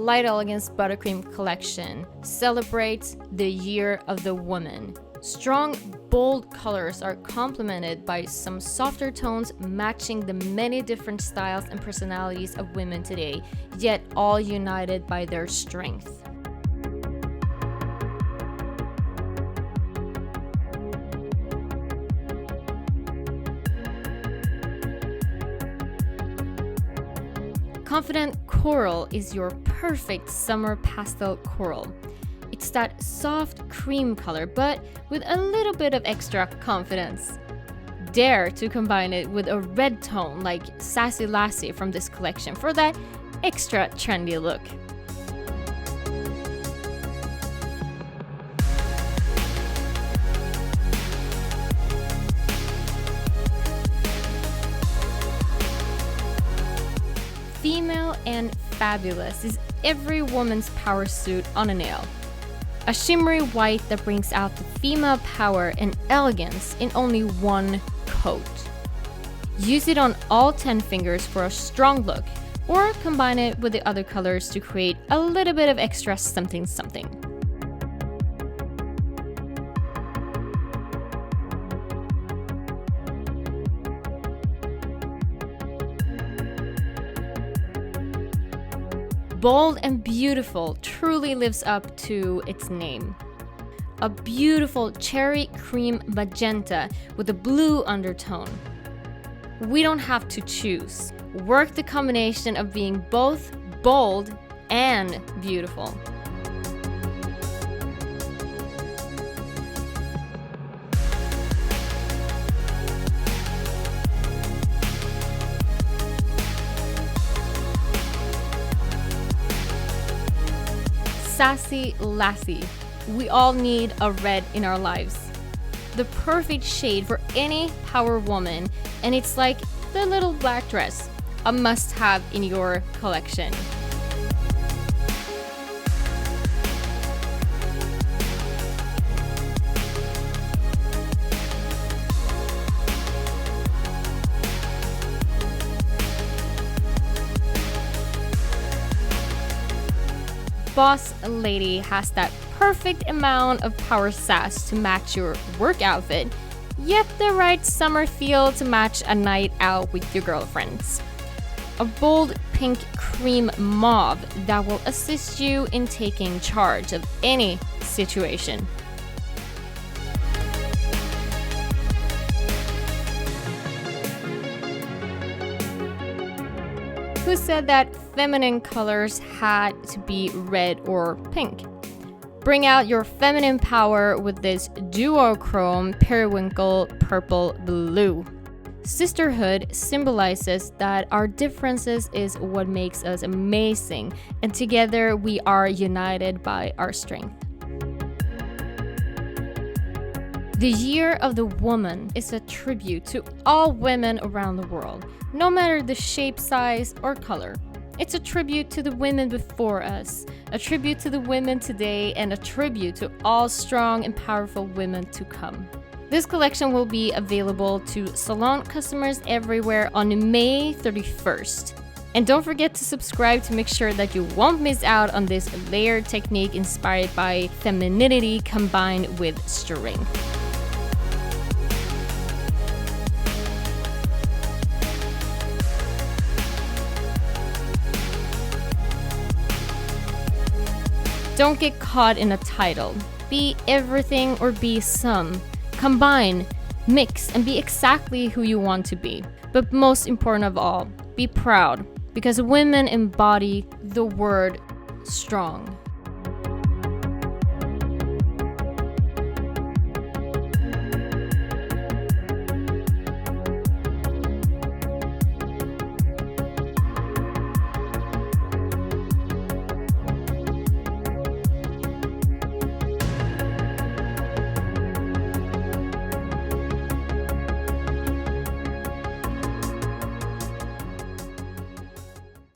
Light Elegance Buttercream collection celebrates the Year of the Woman. Strong, bold colors are complemented by some softer tones matching the many different styles and personalities of women today, yet all united by their strength. Confident Coral is your perfect summer pastel coral. It's that soft cream color, but with a little bit of extra confidence. Dare to combine it with a red tone like Sassy Lassie from this collection for that extra trendy look. Female and fabulous is every woman's power suit on a nail. A shimmery white that brings out the female power and elegance in only one coat. Use it on all 10 fingers for a strong look, or combine it with the other colors to create a little bit of extra something something. Bold and beautiful truly lives up to its name. A beautiful cherry cream magenta with a blue undertone. We don't have to choose. Work the combination of being both bold and beautiful. Sassy Lassie. We all need a red in our lives. The perfect shade for any power woman, and it's like the little black dress, a must-have in your collection. Boss Lady has that perfect amount of power sass to match your work outfit, yet the right summer feel to match a night out with your girlfriends. A bold pink cream mauve that will assist you in taking charge of any situation. Who said that feminine colors had to be red or pink? Bring out your feminine power with this duochrome periwinkle purple blue. Sisterhood symbolizes that our differences is what makes us amazing, and together we are united by our strength. The Year of the Woman is a tribute to all women around the world, no matter the shape, size, or color. It's a tribute to the women before us, a tribute to the women today, and a tribute to all strong and powerful women to come. This collection will be available to salon customers everywhere on May 31st. And don't forget to subscribe to make sure that you won't miss out on this layered technique inspired by femininity combined with strength. Don't get caught in a title. Be everything or be some. Combine, mix, and be exactly who you want to be. But most important of all, be proud, because women embody the word strong.